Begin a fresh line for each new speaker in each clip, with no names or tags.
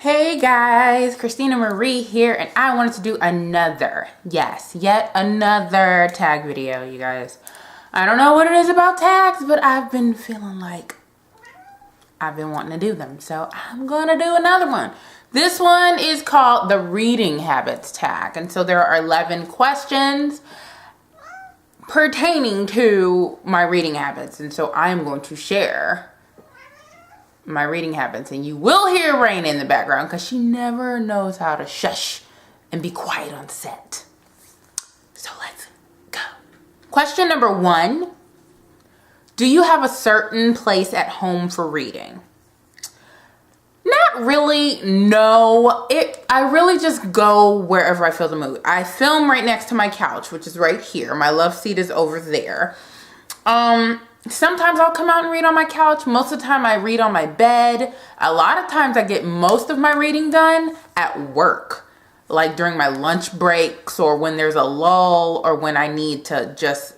Hey guys, Christina Marie here, and I wanted to do yet another tag video, you guys. I don't know what it is about tags, but I've been feeling like I've been wanting to do them, so I'm gonna do another one. This one is called the reading habits tag, and so there are 11 questions pertaining to my reading habits, and so I am going to share my reading habits, and you will hear Rain in the background because she never knows how to shush and be quiet on set. So let's go. Question number 1. Do you have a certain place at home for reading? Not really, no. I really just go wherever I feel the mood. I film right next to my couch, which is right here. My love seat is over there. Sometimes I'll come out and read on my couch. Most of the time I read on my bed. A lot of times I get most of my reading done at work, like during my lunch breaks or when there's a lull or when I need to just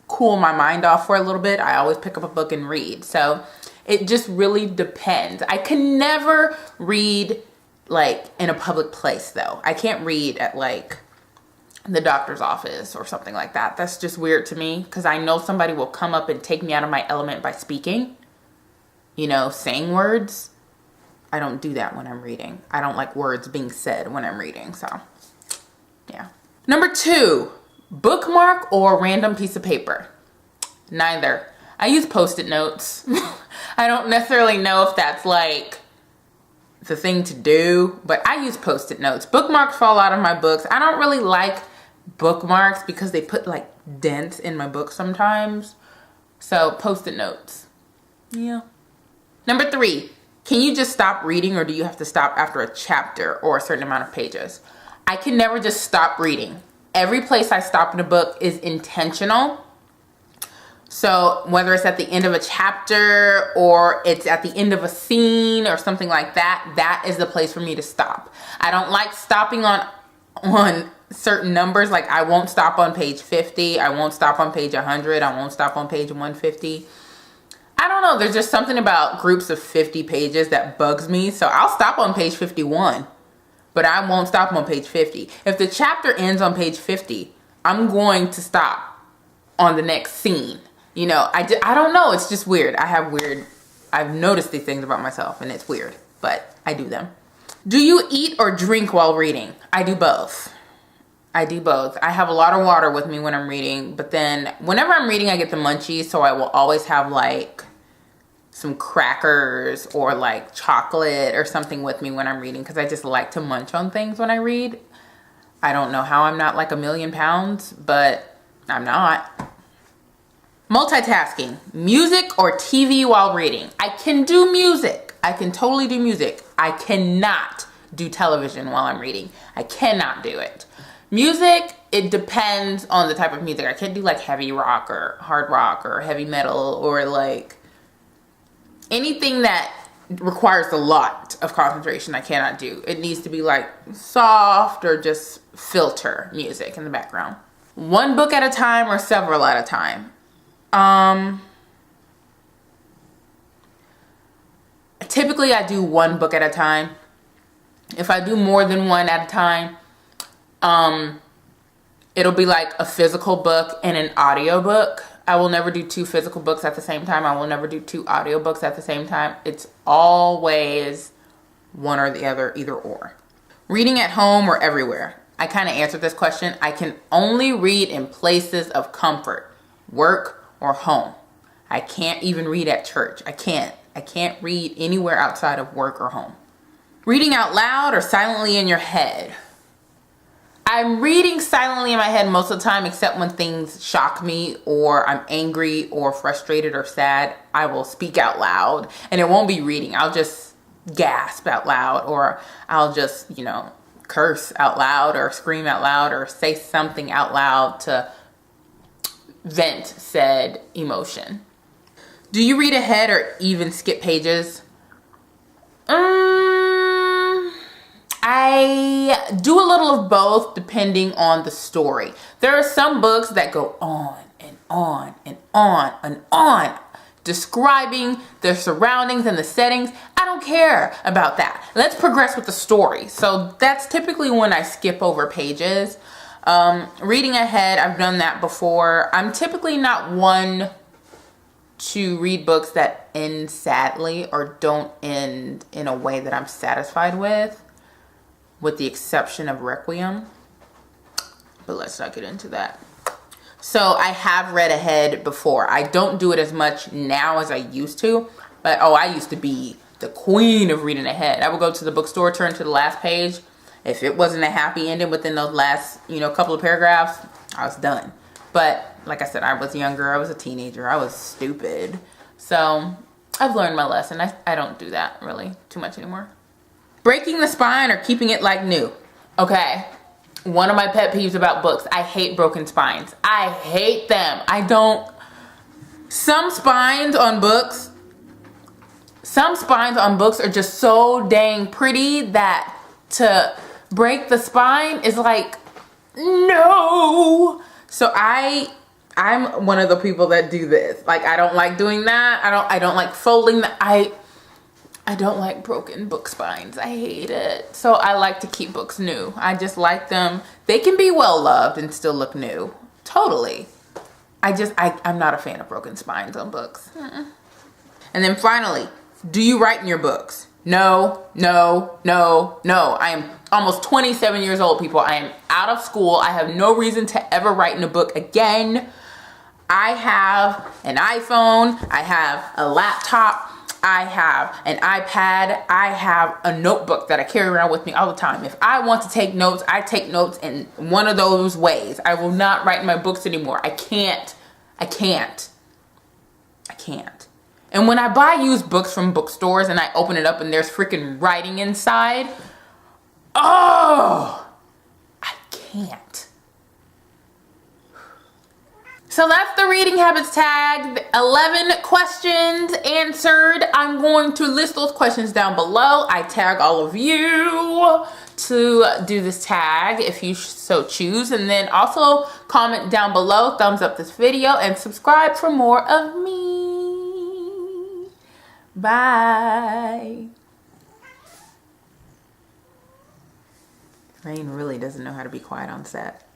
cool my mind off for a little bit. I always pick up a book and read. So it just really depends. I can never read like in a public place though. I can't read at like the doctor's office or something like that. That's just weird to me because I know somebody will come up and take me out of my element by speaking, saying words. I don't do that when I'm reading. I don't like words being said when I'm reading. So yeah. Number 2, bookmark or random piece of paper? Neither. I use Post-it notes. I don't necessarily know if that's like the thing to do, but I use Post-it notes. Bookmarks fall out of my books. I don't really like bookmarks because they put like dents in my book sometimes. So Post-it notes. Yeah. Number 3, can you just stop reading or do you have to stop after a chapter or a certain amount of pages? I can never just stop reading. Every place I stop in a book is intentional. So whether it's at the end of a chapter or it's at the end of a scene or something like that, that is the place for me to stop. I don't like stopping on certain numbers. Like I won't stop on page 50. I won't stop on page 100. I won't stop on page 150. I don't know. There's just something about groups of 50 pages that bugs me. So I'll stop on page 51, but I won't stop on page 50. If the chapter ends on page 50, I'm going to stop on the next scene. I don't know. It's just weird. I've noticed these things about myself and it's weird, but I do them. Do you eat or drink while reading? I do both. I have a lot of water with me when I'm reading, but then whenever I'm reading, I get the munchies. So I will always have like some crackers or like chocolate or something with me when I'm reading because I just like to munch on things when I read. I don't know how I'm not like 1,000,000 pounds, but I'm not. Multitasking, music or TV while reading? I can do music. I can totally do music. I cannot do television while I'm reading. I cannot do it. Music, it depends on the type of music. I can't do like heavy rock or hard rock or heavy metal or like anything that requires a lot of concentration. I cannot do. It needs to be like soft or just filter music in the background. One book at a time or several at a time? Typically I do one book at a time. If I do more than one at a time, it'll be like a physical book and an audio book. I will never do 2 physical books at the same time. I will never do 2 audio books at the same time. It's always one or the other, either or. Reading at home or everywhere? I kind of answered this question. I can only read in places of comfort, work, or home. I can't even read at church. I can't read anywhere outside of work or home. Reading out loud or silently in your head? I'm reading silently in my head most of the time, except when things shock me or I'm angry or frustrated or sad. I will speak out loud and it won't be reading. I'll just gasp out loud or I'll just, curse out loud or scream out loud or say something out loud to vent said emotion. Do you read ahead or even skip pages? I do a little of both depending on the story. There are some books that go on and on and on and on. describing the surroundings and the settings. I don't care about that. Let's progress with the story. So that's typically when I skip over pages. Reading ahead, I've done that before. I'm typically not one to read books that end sadly or don't end in a way that I'm satisfied with the exception of Requiem. But let's not get into that. So I have read ahead before. I don't do it as much now as I used to, but I used to be the queen of reading ahead. I would go to the bookstore, turn to the last page. If it wasn't a happy ending within those last, couple of paragraphs, I was done. But like I said, I was younger. I was a teenager. I was stupid. So I've learned my lesson. I don't do that really too much anymore. Breaking the spine or keeping it like new. Okay. One of my pet peeves about books, I hate broken spines. I hate them. Some spines on books are just so dang pretty that to break the spine is like, no. So I'm one of the people that do this. Like, I don't like doing that. I don't like folding that. I don't like broken book spines. I hate it. So I like to keep books new. I just like them. They can be well loved and still look new. Totally. I'm not a fan of broken spines on books. And then finally, do you write in your books? No. I am almost 27 years old, people. I am out of school. I have no reason to ever write in a book again. I have an iPhone. I have a laptop. I have an iPad. I have a notebook that I carry around with me all the time. If I want to take notes, I take notes in one of those ways. I will not write in my books anymore. I can't. And when I buy used books from bookstores and I open it up and there's freaking writing inside, I can't. So that's the reading habits tag. 11 questions answered. I'm going to list those questions down below. I tag all of you to do this tag if you so choose. And then also comment down below, thumbs up this video, and subscribe for more of me. Bye. Rain really doesn't know how to be quiet on set.